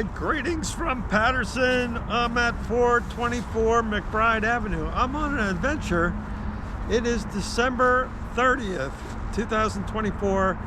Greetings from Patterson. I'm at 424 McBride Avenue. I'm on an adventure. It is December 30th, 2024,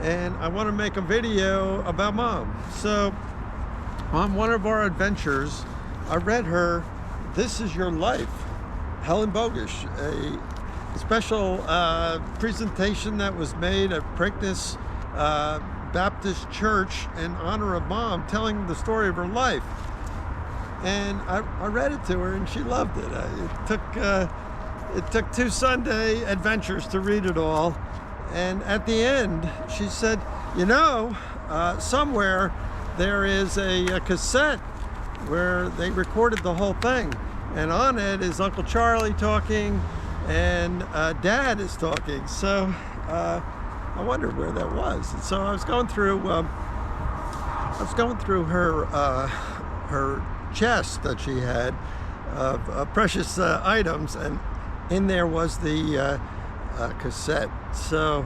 and I want to make a video about Mom. So, on one of our adventures, I read her This Is Your Life, Helen Bogish, a special presentation that was made at Preakness Baptist Church in honor of Mom, telling the story of her life. And I read it to her and she loved it. It took 2 Sunday adventures to read it all. And at the end, she said, you know, somewhere there is a cassette where they recorded the whole thing. And on it is Uncle Charlie talking and Dad is talking. So I wondered where that was. And so I was going through her chest that she had of precious items, and in there was the cassette. So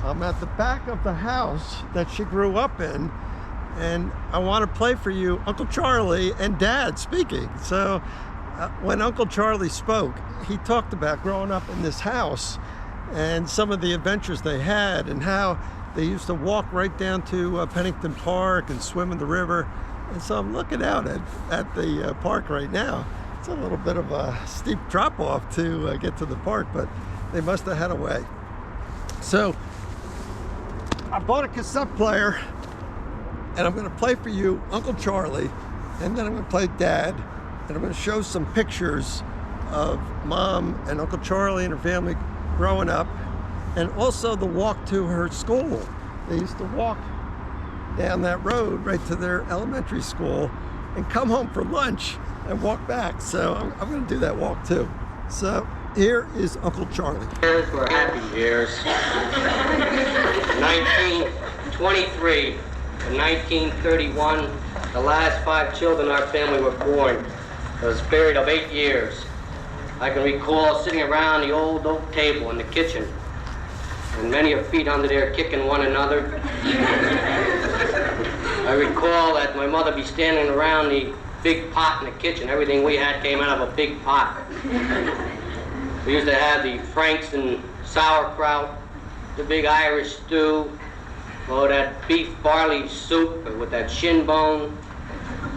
I'm at the back of the house that she grew up in, and I want to play for you Uncle Charlie and Dad speaking. So when Uncle Charlie spoke, he talked about growing up in this house and some of the adventures they had, and how they used to walk right down to Pennington Park and swim in the river. And so I'm looking out at the park right now. It's a little bit of a steep drop off to get to the park, but they must have had a way. So I bought a cassette player, and I'm going to play for you Uncle Charlie, and then I'm going to play Dad, and I'm going to show some pictures of Mom and Uncle Charlie and her family growing up, and also the walk to her school. They used to walk down that road right to their elementary school and come home for lunch and walk back. So I'm going to do that walk too. So here is Uncle Charlie. Years were happy years. 1923 and 1931, the last 5 children in our family were born. It was a period of 8 years. I can recall sitting around the old oak table in the kitchen, and many of feet under there kicking one another. I recall that my mother be standing around the big pot in the kitchen. Everything we had came out of a big pot. We used to have the Franks and sauerkraut, the big Irish stew, that beef barley soup with that shin bone.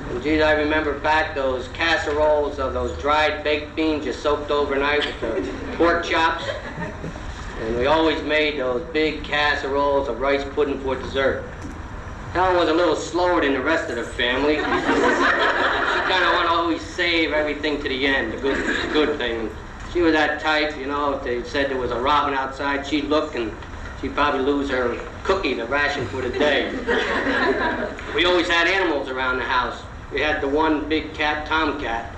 And geez, I remember back those casseroles of those dried baked beans you soaked overnight with the pork chops. And we always made those big casseroles of rice pudding for dessert. Helen was a little slower than the rest of the family. She kind of wanted to always save everything to the end, the good thing. She was that type, you know, if they said there was a robin outside, she'd look and she'd probably lose her cookie, the ration for the day. We always had animals around the house. We had the one big cat, Tomcat,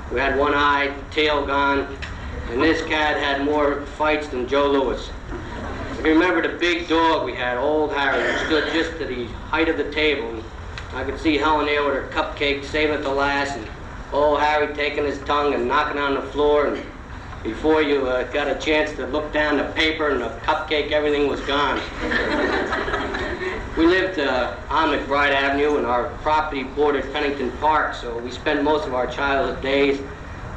who had one eye, tail gone, and this cat had more fights than Joe Louis. I remember the big dog we had, Old Harry, who stood just to the height of the table. I could see Helen there with her cupcake, saving it to last, and Old Harry taking his tongue and knocking on the floor, and before you got a chance to look down the paper and the cupcake, everything was gone. We lived on McBride Avenue, and our property bordered Pennington Park, so we spent most of our childhood days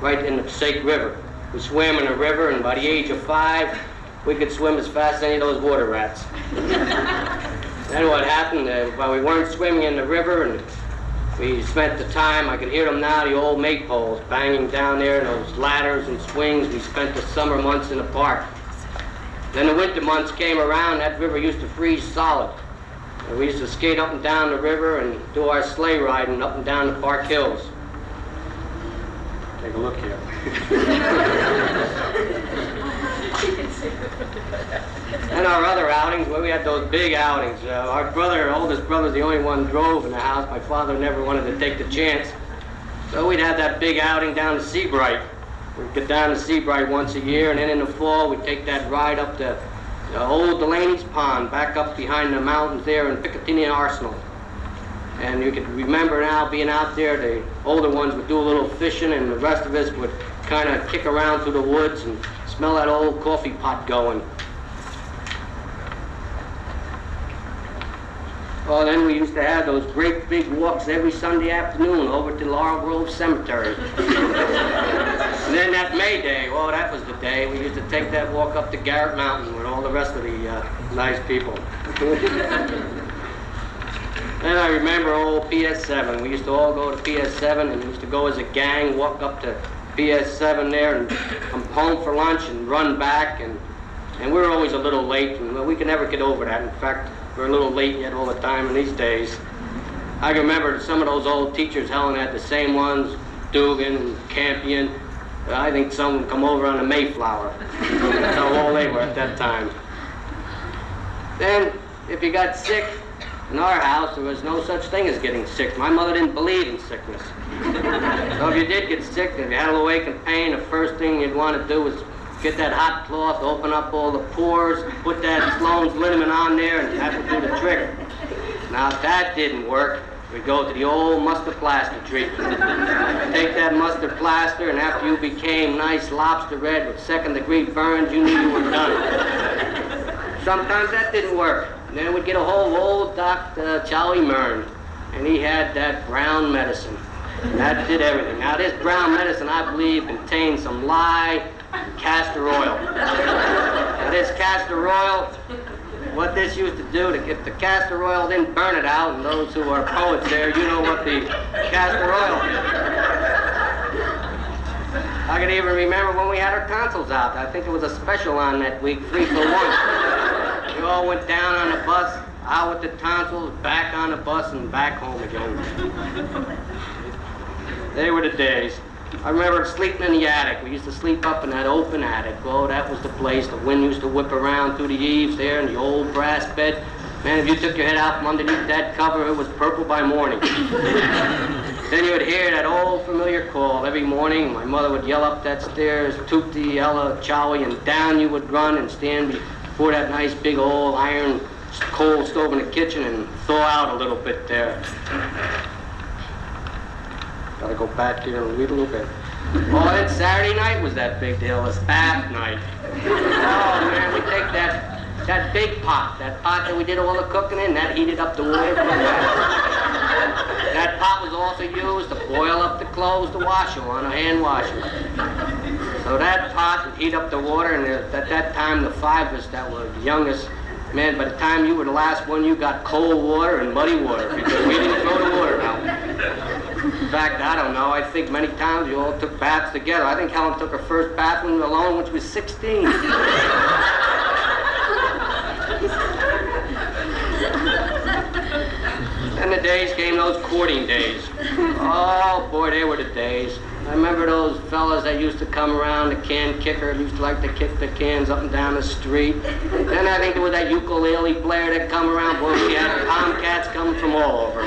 right in the Passaic River. We swam in the river, and by the age of 5, we could swim as fast as any of those water rats. Then what happened, while we weren't swimming in the river, and we spent the time, I could hear them now, the old maypoles banging down there, those ladders and swings. We spent the summer months in the park. Then the winter months came around, that river used to freeze solid. And we used to skate up and down the river and do our sleigh riding up and down the park hills. Take a look here. And our other outings, well, we had those big outings. Our oldest brother's the only one drove in the house. My father never wanted to take the chance. So we'd have that big outing down to Seabright. We'd get down to Seabright once a year, and then in the fall, we'd take that ride up to old Delaney's Pond, back up behind the mountains there in Picatinny Arsenal. And you could remember now being out there, the older ones would do a little fishing, and the rest of us would kind of kick around through the woods and smell that old coffee pot going. Well, then we used to have those great big walks every Sunday afternoon over to Laurel Grove Cemetery. And then that May Day, well, that was the day. We used to take that walk up to Garrett Mountain with all the rest of the nice people. Then I remember old PS7. We used to all go to PS7 and we used to go as a gang, walk up to PS7 there and come home for lunch and run back. And we were always a little late, and we could never get over that. In fact, we're a little late yet all the time in these days. I can remember some of those old teachers, Helen had the same ones, Dugan and Campion. I think some would come over on the Mayflower. That's how old they were at that time. Then, if you got sick, in our house, there was no such thing as getting sick. My mother didn't believe in sickness. So if you did get sick, if you had a little ache and pain, the first thing you'd want to do was get that hot cloth, open up all the pores, put that Sloan's liniment on there, and that would do the trick. Now, if that didn't work, we'd go to the old mustard plaster treatment. Take that mustard plaster, and after you became nice lobster red with second-degree burns, you knew you were done. Sometimes that didn't work. And then we'd get a whole old Dr. Charlie Mern, and he had that brown medicine. And that did everything. Now, this brown medicine, I believe, contained some lye and castor oil. Now, this castor oil, what this used to do, if the castor oil didn't burn it out, and those who are poets there, you know what the castor oil is. I can even remember when we had our tonsils out. I think it was a special on that week, 3 for 1. We all went down on the bus, out with the tonsils, back on the bus, and back home again. They were the days. I remember sleeping in the attic. We used to sleep up in that open attic. Oh, that was the place. The wind used to whip around through the eaves there in the old brass bed. Man, if you took your head out from underneath that cover, it was purple by morning. Then you would hear that old familiar call every morning. My mother would yell up that stairs, Toopty, Ella, Chowie, and down you would run and stand before that nice big old iron coal stove in the kitchen and thaw out a little bit there. Gotta go back here and read a little bit. Oh, then Saturday night was that big deal, the bath night. Oh, man, we'd take that big pot, that pot that we did all the cooking in, that heated up the water for the bath. That pot was also used to boil up the clothes to wash them on a hand washer. So that pot would heat up the water, and at that time, the 5 of us that were the youngest, man, by the time you were the last one, you got cold water and muddy water, because we didn't throw the water out. In fact, I don't know, I think many times you all took baths together. I think Helen took her first bath when we were alone when she was 16. And the days came, those courting days. Oh, boy, they were the days. I remember those fellas that used to come around, the can kicker, used to like to kick the cans up and down the street. Then I think there was that ukulele player that come around. Boy, we had tomcats coming from all over.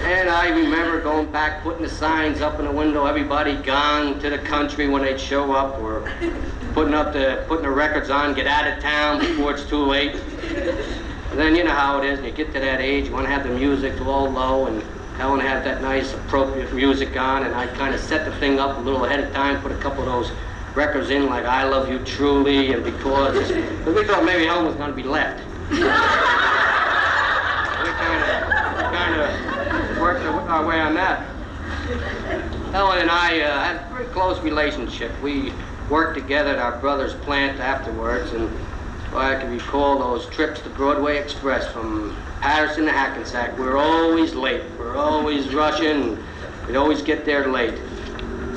And I remember going back, putting the signs up in the window, everybody gone to the country when they'd show up, or putting the records on, get out of town before it's too late. And then you know how it is, when you get to that age, you want to have the music all low, and Helen had that nice appropriate music on, and I kind of set the thing up a little ahead of time, put a couple of those records in, like I Love You Truly, and Because we thought maybe Helen was going to be left. We kind of worked our way on that. Helen and I had a very close relationship. We worked together at our brother's plant afterwards, and I can recall those trips to Broadway Express from Patterson to Hackensack. We were always late. We were always rushing. We'd always get there late.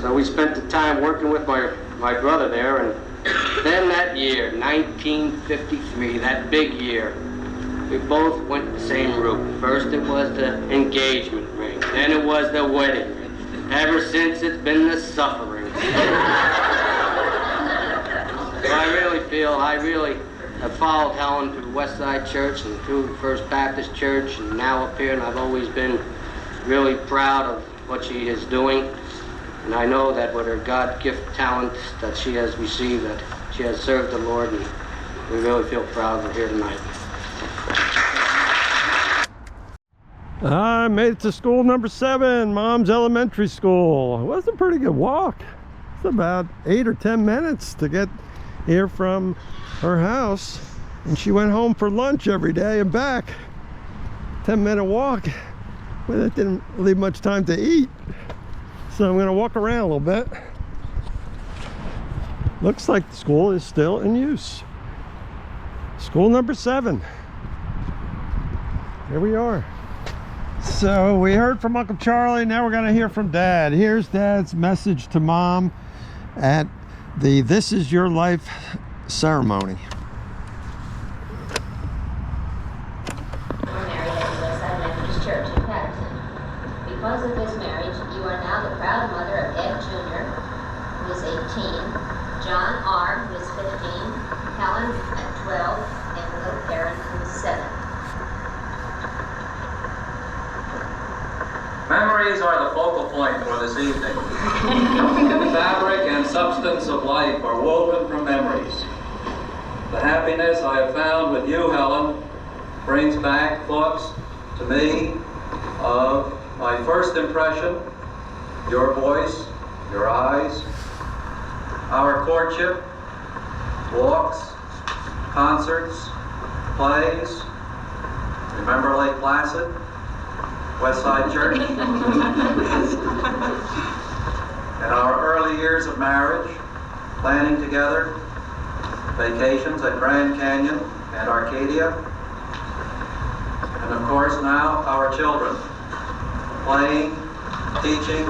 So we spent the time working with my brother there, and then that year, 1953, that big year, we both went the same route. First it was the engagement ring, then it was the wedding ring. Ever since, it's been the suffering. So I really have followed Helen through the West Side Church and through First Baptist Church and now up here, and I've always been really proud of what she is doing. And I know that with her God-gift talent that she has received, that she has served the Lord, and we really feel proud of her here tonight. I made it to school number 7, Mom's Elementary School. It was a pretty good walk. It's about 8 or 10 minutes to get here from her house. And she went home for lunch every day and back. 10-minute walk. But it didn't leave much time to eat. So I'm gonna walk around a little bit. Looks like the school is still in use. School number 7. Here we are. So we heard from Uncle Charlie, now we're gonna hear from Dad. Here's Dad's message to Mom at the This Is Your Life ceremony. We're married at Westside Methodist Church in Patterson. Because of this marriage, you are now the proud mother of Ed Jr., who is 18, John R., who is 15, Helen at 12, and little Karen, who is 7. Memories are the focal point for this evening. The fabric and substance of life are woven from memories. The happiness I have found with you, Helen, brings back thoughts to me of my first impression, your voice, your eyes, our courtship, walks, concerts, plays. Remember Lake Placid? Westside Church? And our early years of marriage, planning together, vacations at Grand Canyon and Arcadia, and of course now our children, playing, teaching,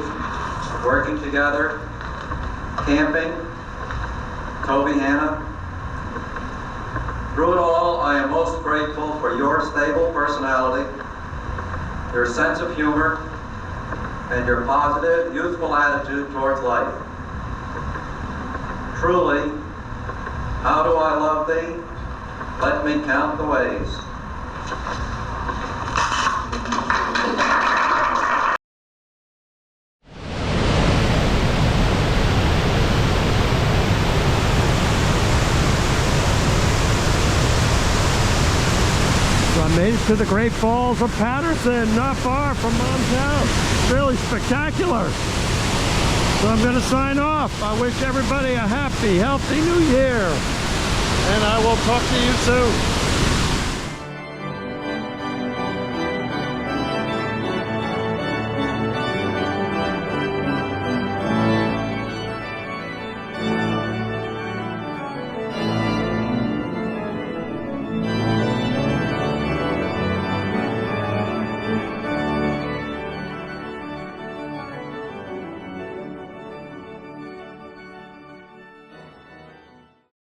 working together, camping, Toby Hanna. Through it all, I am most grateful for your stable personality, your sense of humor, and your positive, youthful attitude towards life. Truly, how do I love thee? Let me count the ways. So I made it to the Great Falls of Patterson, not far from Mom's house. Really spectacular. So I'm gonna sign off. I wish everybody a happy, healthy new year. And I will talk to you soon.